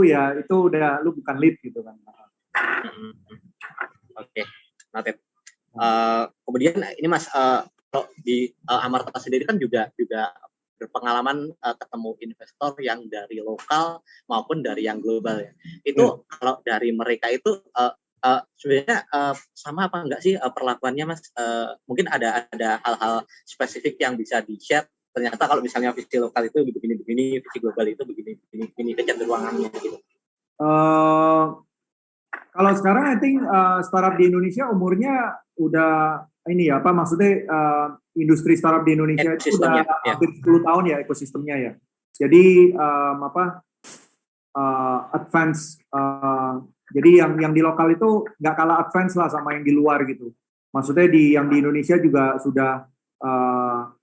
ya itu udah lu bukan lead gitu kan. Oke, noted. Kemudian ini Mas, kalau di Amarta sendiri kan juga berpengalaman ketemu investor yang dari lokal maupun dari yang global ya. Itu kalau dari mereka itu sebenarnya sama apa enggak sih perlakuannya, Mas? Mungkin ada hal-hal spesifik yang bisa di-share. Ternyata kalau misalnya visi lokal itu begini-begini, visi global itu begini kecenderungannya gitu. Kalau sekarang I think startup di Indonesia umurnya udah ini ya, apa maksudnya industri startup di Indonesia itu udah hampir 10 tahun ya ekosistemnya ya. Jadi advance, jadi yang di lokal itu nggak kalah advance lah sama yang di luar gitu. Maksudnya yang di Indonesia juga sudah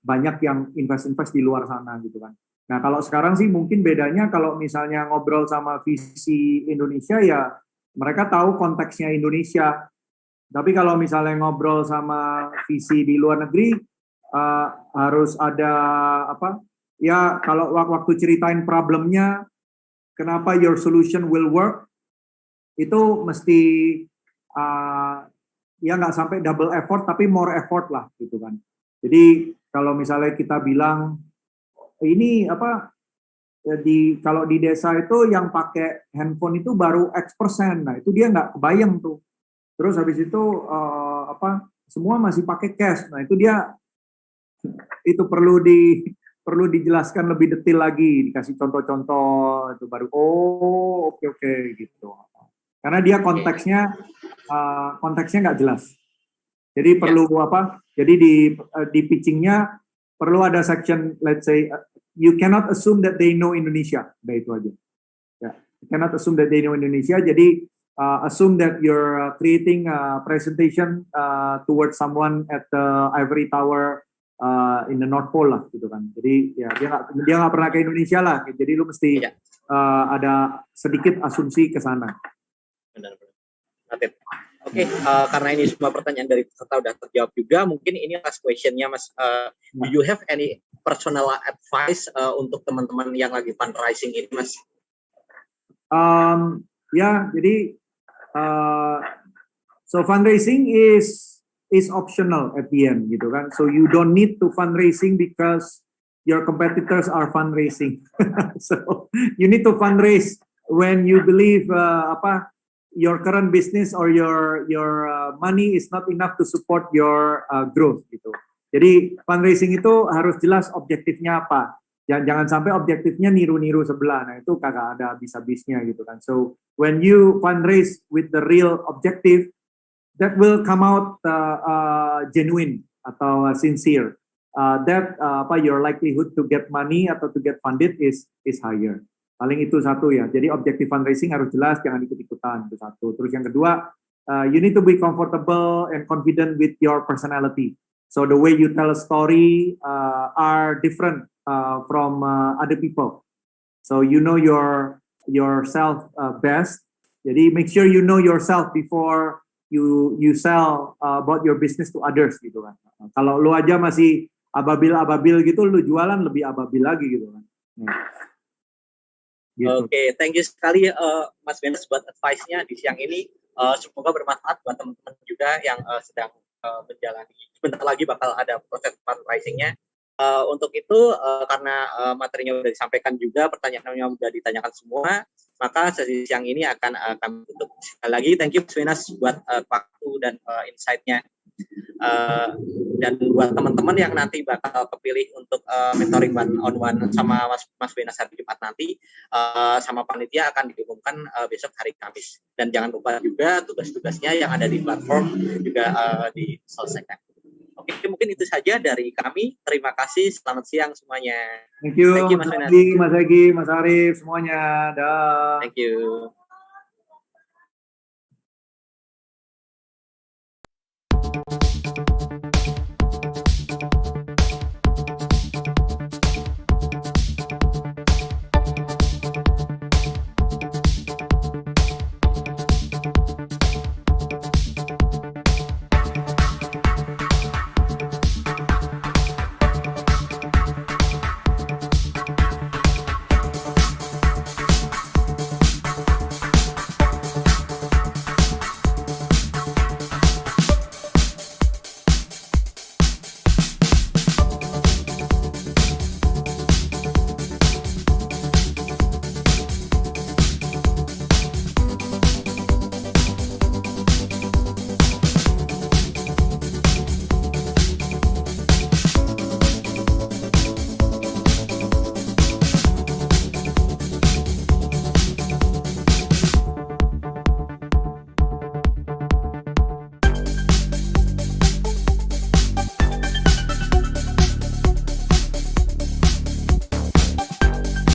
banyak yang invest di luar sana gitu kan. Nah kalau sekarang sih mungkin bedanya kalau misalnya ngobrol sama visi Indonesia ya mereka tahu konteksnya Indonesia. Tapi kalau misalnya ngobrol sama visi di luar negeri harus ada apa? Ya kalau waktu ceritain problemnya, kenapa your solution will work, itu mesti ya nggak sampai double effort tapi more effort lah gitu kan. Jadi kalau misalnya kita bilang ini apa kalau di desa itu yang pakai handphone itu baru X%, nah itu dia nggak kebayang tuh. Terus habis itu semua masih pakai cash, nah itu dia itu perlu dijelaskan lebih detail lagi, dikasih contoh-contoh itu baru oke gitu. Karena dia konteksnya nggak jelas. Jadi perlu apa? Jadi di pitchingnya perlu ada section, let's say, you cannot assume that they know Indonesia. Udah itu aja. Ya, you cannot assume that they know Indonesia. Jadi assume that you're creating a presentation towards someone at the Ivory Tower in the North Pole lah, gitu kan. Jadi ya dia nggak pernah ke Indonesia lah. Jadi lu mesti ada sedikit asumsi ke sana. Benar-benar. Oke, karena ini semua pertanyaan dari peserta udah terjawab juga, mungkin ini last question-nya Mas. Do you have any personal advice untuk teman-teman yang lagi fundraising ini, Mas? Ya, jadi so fundraising is optional at the end, gitu kan. So you don't need to fundraising because your competitors are fundraising. So you need to fundraise when you believe your current business or your money is not enough to support your growth gitu. Jadi fundraising itu harus jelas objektifnya apa. Jangan sampai objektifnya niru-niru sebelah. Nah itu kagak ada habis-habisnya gitu kan. So when you fundraise with the real objective, that will come out genuine atau sincere. Your likelihood to get money atau to get funded is higher. Paling itu satu ya. Jadi objektif fundraising harus jelas, jangan ikut-ikutan, itu satu. Terus yang kedua, you need to be comfortable and confident with your personality. So the way you tell a story are different from other people. So you know yourself best. Jadi make sure you know yourself before you sell about your business to others gitu kan. Kalau lu aja masih ababil gitu, lu jualan lebih ababil lagi gitu kan. Gitu. Oke, thank you sekali Mas Venus buat advice-nya di siang ini. Semoga bermanfaat buat teman-teman juga yang sedang menjalani. Sebentar lagi bakal ada proses fundraising-nya. Untuk itu, karena materinya sudah disampaikan juga, pertanyaannya sudah ditanyakan semua, maka sesi siang ini akan kami tutup. Sekali lagi thank you Mas Wenas buat waktu dan insight-nya. Dan buat teman-teman yang nanti bakal kepilih untuk mentoring one on one sama Mas Wenas hari Jumat nanti, sama panitia akan diumumkan besok hari Kamis. Dan jangan lupa juga tugas-tugasnya yang ada di platform juga diselesaikan. Oke, mungkin itu saja dari kami. Terima kasih. Selamat siang semuanya. Thank you Mas Wenas. Mas Egy, Mas Arif, semuanya. Dah. Thank you.